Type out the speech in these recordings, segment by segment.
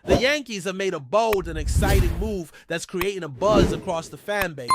The Yankees have made a bold and exciting move that's creating a buzz across the fan base.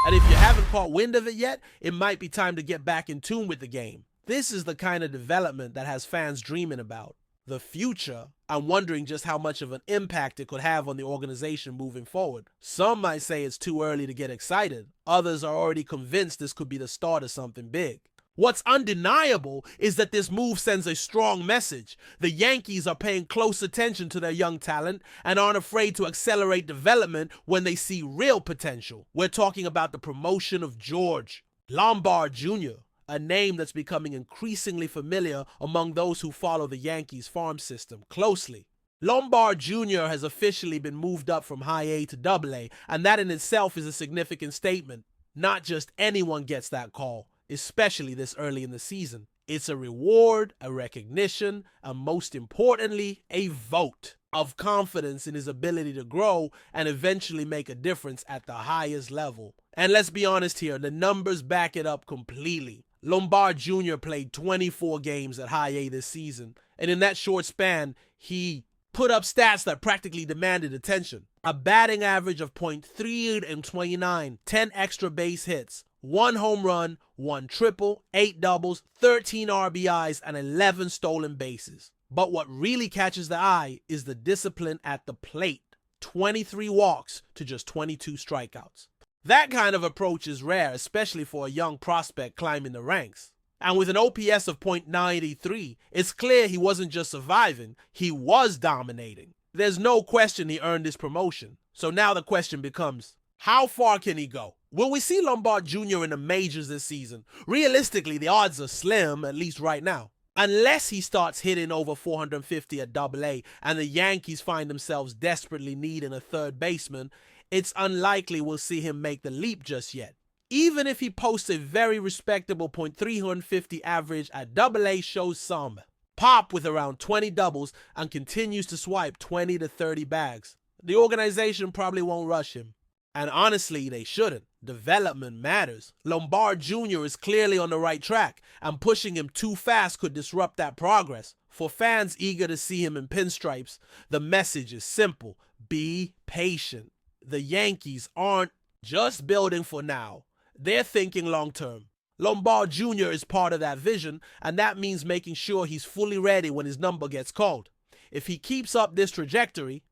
And if you haven't caught wind of it yet, it might be time to get back in tune with the game. This is the kind of development that has fans dreaming about. The future, I'm wondering just how much of an impact it could have on the organization moving forward. Some might say it's too early to get excited. Others are already convinced this could be the start of something big. What's undeniable is that this move sends a strong message. The Yankees are paying close attention to their young talent and aren't afraid to accelerate development when they see real potential. We're talking about the promotion of George, Lombard Jr., a name that's becoming increasingly familiar among those who follow the Yankees farm system closely. Lombard Jr. has officially been moved up from high A to double A, and that in itself is a significant statement. Not just anyone gets that call, especially this early in the season. It's a reward, a recognition, and most importantly, a vote of confidence in his ability to grow and eventually make a difference at the highest level. And let's be honest here, the numbers back it up completely. Lombard Jr. played 24 games at high A this season, and in that short span, he put up stats that practically demanded attention. A batting average of .329, 10 extra base hits, 1 home run, 1 triple, 8 doubles, 13 RBIs, and 11 stolen bases. But what really catches the eye is the discipline at the plate. 23 walks to just 22 strikeouts. That kind of approach is rare, especially for a young prospect climbing the ranks. And with an OPS of .983, it's clear he wasn't just surviving, he was dominating. There's no question he earned this promotion. So now the question becomes, how far can he go? Will we see Lombard Jr. in the majors this season? Realistically, the odds are slim, at least right now. Unless he starts hitting over 450 at double A and the Yankees find themselves desperately needing a third baseman, it's unlikely we'll see him make the leap just yet. Even if he posts a very respectable .350 average at double A shows some pop with around 20 doubles and continues to swipe 20 to 30 bags, the organization probably won't rush him. And honestly, they shouldn't. Development matters. Lombard Jr. is clearly on the right track, and pushing him too fast could disrupt that progress. For fans eager to see him in pinstripes, the message is simple. Be patient. The Yankees aren't just building for now. They're thinking long term. Lombard Jr. is part of that vision, and that means making sure he's fully ready when his number gets called. If he keeps up this trajectory,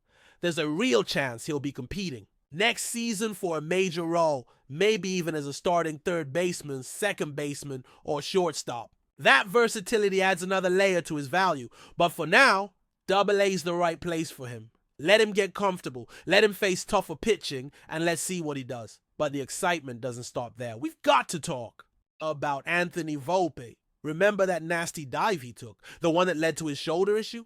there's a real chance he'll be competing next season for a major role, maybe even as a starting third baseman, second baseman, or shortstop. That versatility adds another layer to his value, but for now, double A's the right place for him. Let him get comfortable, let him face tougher pitching, and let's see what he does. But the excitement doesn't stop there. We've got to talk about Anthony Volpe. Remember that nasty dive he took? The one that led to his shoulder issue?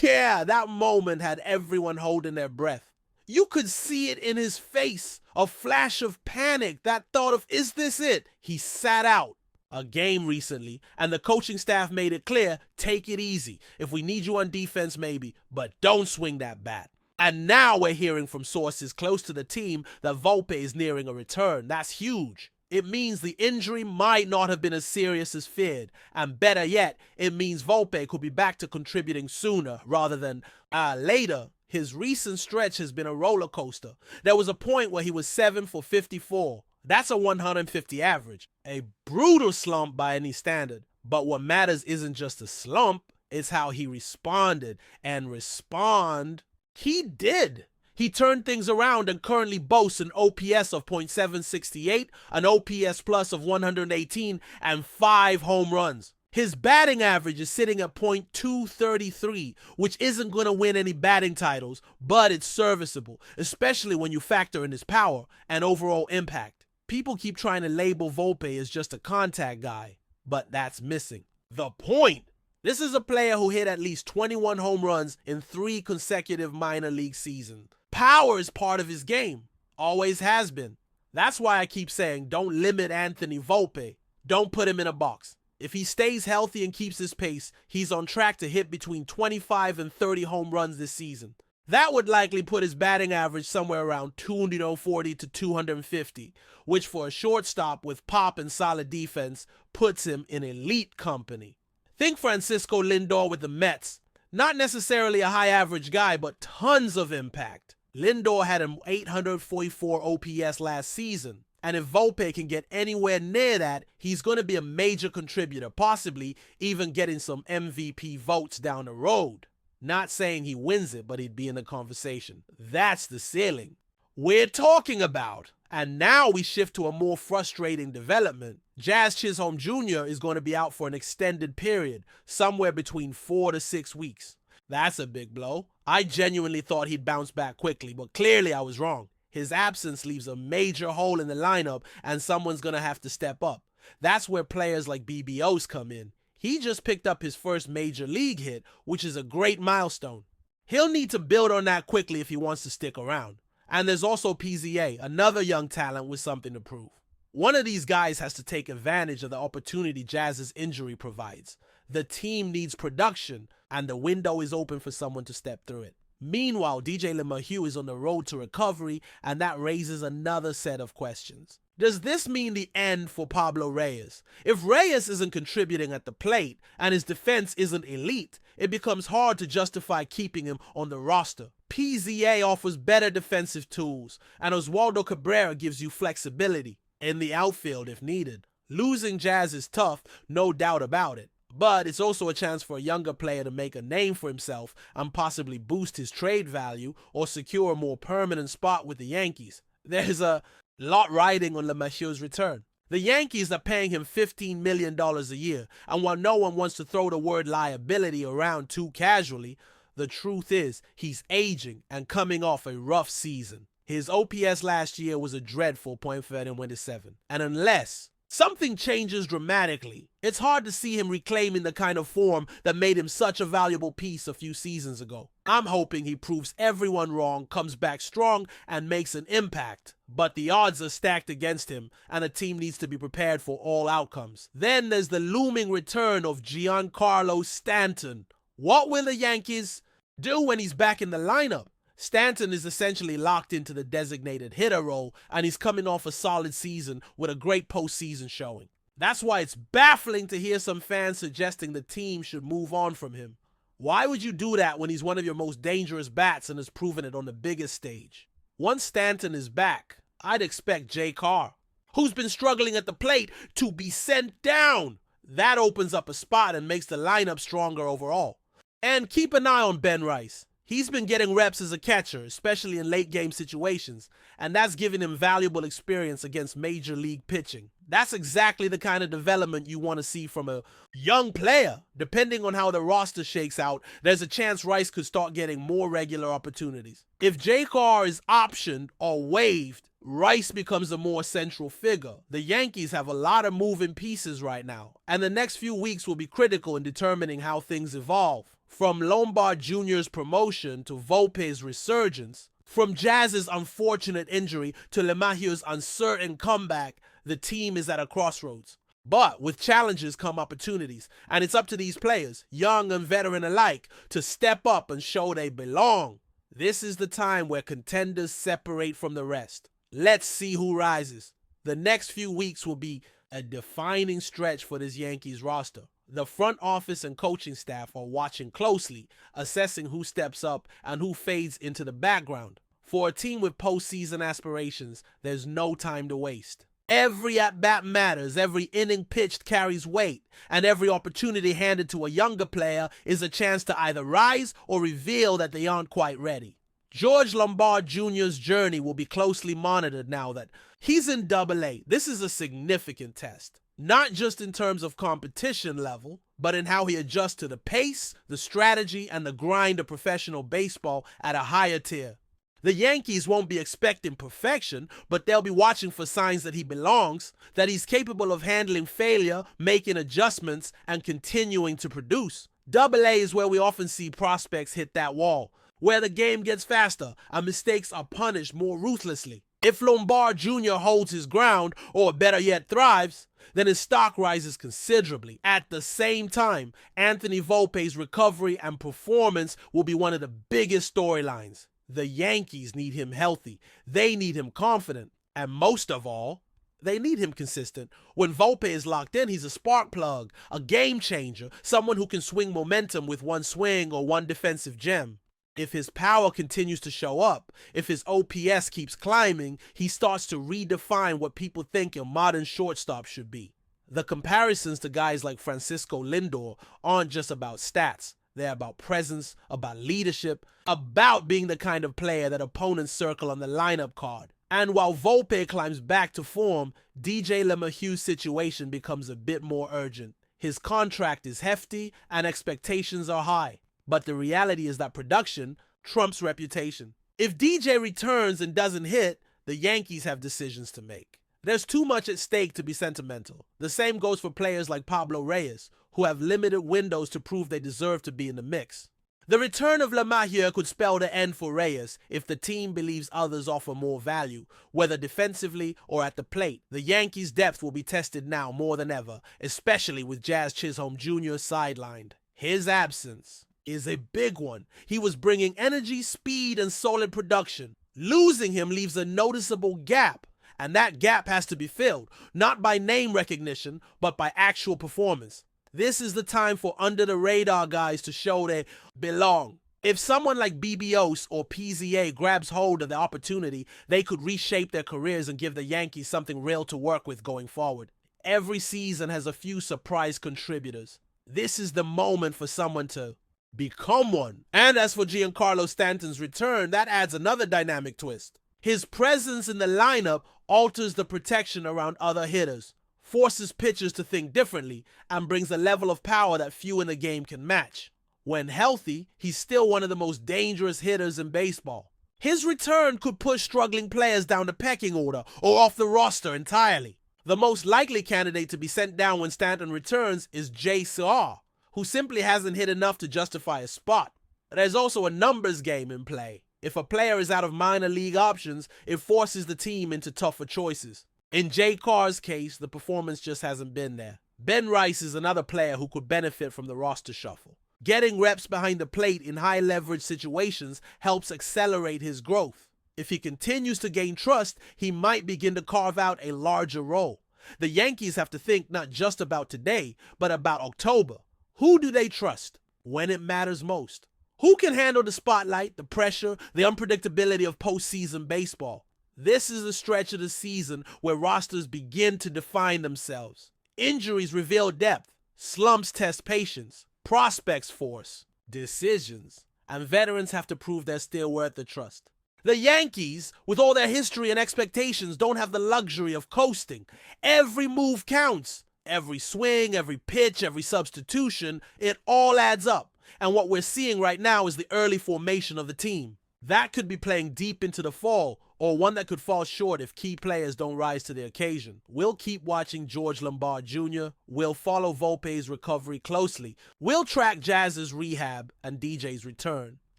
Yeah, that moment had everyone holding their breath. You could see it in his face, a flash of panic, that thought of, is this it? He sat out a game recently, and the coaching staff made it clear, take it easy. If we need you on defense, maybe, but don't swing that bat. And now we're hearing from sources close to the team that Volpe is nearing a return. That's huge. It means the injury might not have been as serious as feared, and better yet, it means Volpe could be back to contributing sooner rather than later. His recent stretch has been a roller coaster. There was a point where he was 7 for 54. That's a 150 average. A brutal slump by any standard. But what matters isn't just a slump, it's how he responded. And respond, he did. He turned things around and currently boasts an OPS of .768, an OPS plus of 118, and 5 home runs. His batting average is sitting at .233, which isn't going to win any batting titles, but it's serviceable, especially when you factor in his power and overall impact. People keep trying to label Volpe as just a contact guy, but that's missing the point. This is a player who hit at least 21 home runs in 3 consecutive minor league seasons. Power is part of his game, always has been. That's why I keep saying don't limit Anthony Volpe. Don't put him in a box. If he stays healthy and keeps his pace, he's on track to hit between 25 and 30 home runs this season. That would likely put his batting average somewhere around 240 to 250, which for a shortstop with pop and solid defense puts him in elite company. Think Francisco Lindor with the Mets. Not necessarily a high average guy, but tons of impact. Lindor had an 844 OPS last season, and if Volpe can get anywhere near that, he's going to be a major contributor, possibly even getting some MVP votes down the road. Not saying he wins it, but he'd be in the conversation. That's the ceiling we're talking about. And now we shift to a more frustrating development. Jazz Chisholm Jr. is going to be out for an extended period, somewhere between 4 to 6 weeks. That's a big blow. I genuinely thought he'd bounce back quickly, but clearly I was wrong. His absence leaves a major hole in the lineup, and someone's going to have to step up. That's where players like BBOs come in. He just picked up his first major league hit, which is a great milestone. He'll need to build on that quickly if he wants to stick around. And there's also PZA, another young talent with something to prove. One of these guys has to take advantage of the opportunity Jazz's injury provides. The team needs production, and the window is open for someone to step through it. Meanwhile, DJ LeMahieu is on the road to recovery, and that raises another set of questions. Does this mean the end for Pablo Reyes? If Reyes isn't contributing at the plate, and his defense isn't elite, it becomes hard to justify keeping him on the roster. PZA offers better defensive tools, and Oswaldo Cabrera gives you flexibility in the outfield if needed. Losing Jazz is tough, no doubt about it. But it's also a chance for a younger player to make a name for himself and possibly boost his trade value or secure a more permanent spot with the Yankees. There's a lot riding on LeMahieu's return. The Yankees are paying him $15 million a year, and while no one wants to throw the word liability around too casually, the truth is he's aging and coming off a rough season. His OPS last year was a dreadful .417, and unless something changes dramatically, it's hard to see him reclaiming the kind of form that made him such a valuable piece a few seasons ago. I'm hoping he proves everyone wrong, comes back strong, and makes an impact. But the odds are stacked against him, and the team needs to be prepared for all outcomes. Then there's the looming return of Giancarlo Stanton. What will the Yankees do when he's back in the lineup? Stanton is essentially locked into the designated hitter role, and he's coming off a solid season with a great postseason showing. That's why it's baffling to hear some fans suggesting the team should move on from him. Why would you do that when he's one of your most dangerous bats and has proven it on the biggest stage? Once Stanton is back, I'd expect Jay Carr, who's been struggling at the plate, to be sent down. That opens up a spot and makes the lineup stronger overall. And keep an eye on Ben Rice. He's been getting reps as a catcher, especially in late-game situations, and that's giving him valuable experience against major league pitching. That's exactly the kind of development you want to see from a young player. Depending on how the roster shakes out, there's a chance Rice could start getting more regular opportunities. If Jay Carr is optioned or waived, Rice becomes a more central figure. The Yankees have a lot of moving pieces right now, and the next few weeks will be critical in determining how things evolve. From Lombard Jr.'s promotion to Volpe's resurgence, from Jazz's unfortunate injury to LeMahieu's uncertain comeback, the team is at a crossroads. But with challenges come opportunities, and it's up to these players, young and veteran alike, to step up and show they belong. This is the time where contenders separate from the rest. Let's see who rises. The next few weeks will be a defining stretch for this Yankees roster. The front office and coaching staff are watching closely, assessing who steps up and who fades into the background. For a team with postseason aspirations, there's no time to waste. Every at-bat matters, every inning pitched carries weight, and every opportunity handed to a younger player is a chance to either rise or reveal that they aren't quite ready. George Lombard Jr.'s journey will be closely monitored now that he's in Double-A. This is a significant test. Not just in terms of competition level, but in how he adjusts to the pace, the strategy, and the grind of professional baseball at a higher tier. The Yankees won't be expecting perfection, but they'll be watching for signs that he belongs, that he's capable of handling failure, making adjustments, and continuing to produce. Double-A is where we often see prospects hit that wall, where the game gets faster and mistakes are punished more ruthlessly. If Lombard Jr. holds his ground, or better yet thrives, then his stock rises considerably. At the same time, Anthony Volpe's recovery and performance will be one of the biggest storylines. The Yankees need him healthy. They need him confident. And most of all, They need him consistent. When Volpe is locked in, he's a spark plug, a game changer, someone who can swing momentum with one swing or one defensive gem. If his power continues to show up, if his OPS keeps climbing, he starts to redefine what people think a modern shortstop should be. The comparisons to guys like Francisco Lindor aren't just about stats. They're about presence, about leadership, about being the kind of player that opponents circle on the lineup card. And while Volpe climbs back to form, DJ LeMahieu's situation becomes a bit more urgent. His contract is hefty and expectations are high. But the reality is that production trumps reputation. If DJ returns and doesn't hit, the Yankees have decisions to make. There's too much at stake to be sentimental. The same goes for players like Pablo Reyes, who have limited windows to prove they deserve to be in the mix. The return of LeMahieu could spell the end for Reyes if the team believes others offer more value, whether defensively or at the plate. The Yankees' depth will be tested now more than ever, especially with Jazz Chisholm Jr. sidelined. His absence is a big one. He was bringing energy, speed, and solid production. Losing him leaves a noticeable gap, and that gap has to be filled, not by name recognition, but by actual performance. This is the time for under-the-radar guys to show they belong. If someone like BBOS or PZA grabs hold of the opportunity, they could reshape their careers and give the Yankees something real to work with going forward. Every season has a few surprise contributors. This is the moment for someone to become one. And as for Giancarlo Stanton's return, that adds another dynamic twist. His presence in the lineup alters the protection around other hitters, forces pitchers to think differently, and brings a level of power that few in the game can match. When healthy, he's still one of the most dangerous hitters in baseball. His return could push struggling players down the pecking order or off the roster entirely. The most likely candidate to be sent down when Stanton returns is Jay Seau, who simply hasn't hit enough to justify a spot. There's also a numbers game in play. If a player is out of minor league options, it forces the team into tougher choices. In Jay Carr's case, the performance just hasn't been there. Ben Rice is another player who could benefit from the roster shuffle. Getting reps behind the plate in high-leverage situations helps accelerate his growth. If he continues to gain trust, he might begin to carve out a larger role. The Yankees have to think not just about today, but about October. Who do they trust when it matters most? Who can handle the spotlight, the pressure, the unpredictability of postseason baseball? This is a stretch of the season where rosters begin to define themselves. Injuries reveal depth, slumps test patience, prospects force decisions, and veterans have to prove they're still worth the trust. The Yankees, with all their history and expectations, don't have the luxury of coasting. Every move counts. Every swing, every pitch, every substitution, it all adds up. And what we're seeing right now is the early formation of the team. That could be playing deep into the fall, or one that could fall short if key players don't rise to the occasion. We'll keep watching George Lombard Jr. We'll follow Volpe's recovery closely. We'll track Jazz's rehab and DJ's return.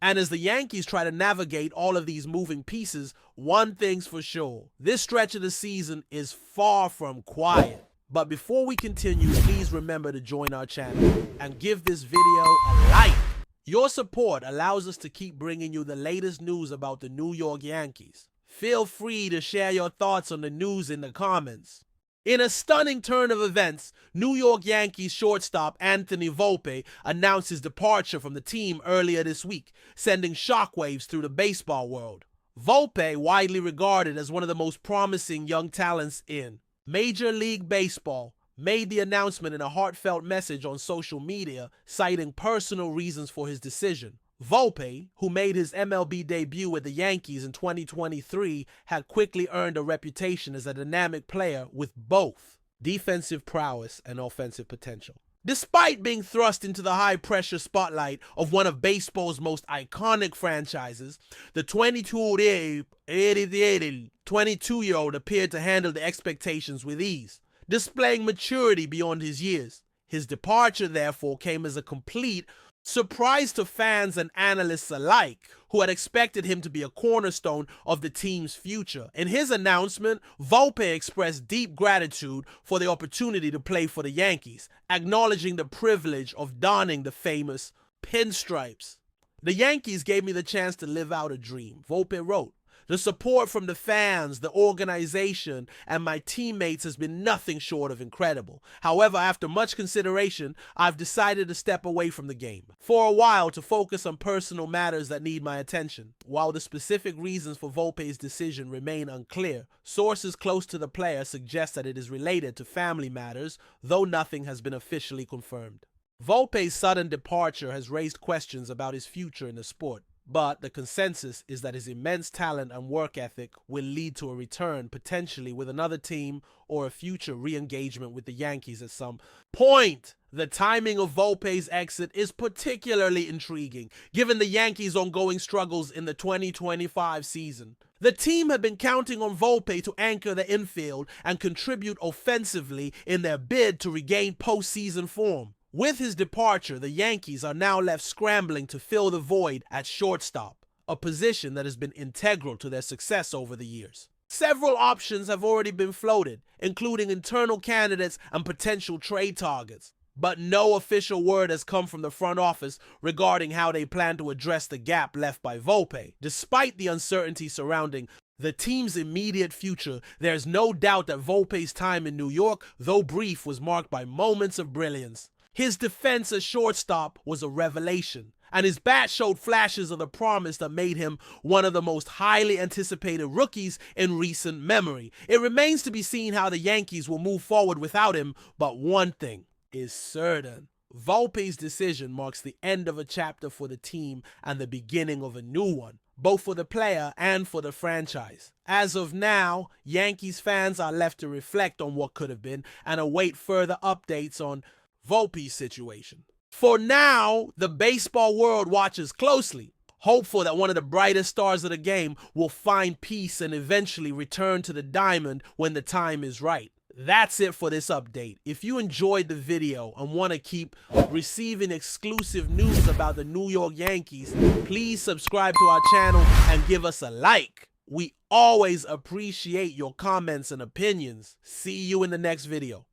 And as the Yankees try to navigate all of these moving pieces, one thing's for sure. This stretch of the season is far from quiet. But before we continue, please remember to join our channel and give this video a like. Your support allows us to keep bringing you the latest news about the New York Yankees. Feel free to share your thoughts on the news in the comments. In a stunning turn of events, New York Yankees shortstop Anthony Volpe announced his departure from the team earlier this week, sending shockwaves through the baseball world. Volpe, widely regarded as one of the most promising young talents in Major League Baseball, made the announcement in a heartfelt message on social media, citing personal reasons for his decision. Volpe, who made his MLB debut with the Yankees in 2023, had quickly earned a reputation as a dynamic player with both defensive prowess and offensive potential. Despite being thrust into the high-pressure spotlight of one of baseball's most iconic franchises, the 22-year-old appeared to handle the expectations with ease, displaying maturity beyond his years. His departure, therefore, came as a complete surprise to fans and analysts alike, who had expected him to be a cornerstone of the team's future. In his announcement, Volpe expressed deep gratitude for the opportunity to play for the Yankees, acknowledging the privilege of donning the famous pinstripes. "The Yankees gave me the chance to live out a dream," Volpe wrote. The support from the fans, the organization, and my teammates has been nothing short of incredible. However, after much consideration, I've decided to step away from the game for a while to focus on personal matters that need my attention. While the specific reasons for Volpe's decision remain unclear, sources close to the player suggest that it is related to family matters, though nothing has been officially confirmed. Volpe's sudden departure has raised questions about his future in the sport. But the consensus is that his immense talent and work ethic will lead to a return, potentially with another team or a future re-engagement with the Yankees at some point. The timing of Volpe's exit is particularly intriguing, given the Yankees' ongoing struggles in the 2025 season. The team had been counting on Volpe to anchor the infield and contribute offensively in their bid to regain postseason form. With his departure, the Yankees are now left scrambling to fill the void at shortstop, a position that has been integral to their success over the years. Several options have already been floated, including internal candidates and potential trade targets. But no official word has come from the front office regarding how they plan to address the gap left by Volpe. Despite the uncertainty surrounding the team's immediate future, there's no doubt that Volpe's time in New York, though brief, was marked by moments of brilliance. His defense as shortstop was a revelation, and his bat showed flashes of the promise that made him one of the most highly anticipated rookies in recent memory. It remains to be seen how the Yankees will move forward without him, but one thing is certain. Volpe's decision marks the end of a chapter for the team and the beginning of a new one, both for the player and for the franchise. As of now, Yankees fans are left to reflect on what could have been and await further updates on Volpe's situation. For now, the baseball world watches closely, hopeful that one of the brightest stars of the game will find peace and eventually return to the diamond when the time is right. That's it for this update. If you enjoyed the video and want to keep receiving exclusive news about the New York Yankees, please subscribe to our channel and give us a like. We always appreciate your comments and opinions. See you in the next video.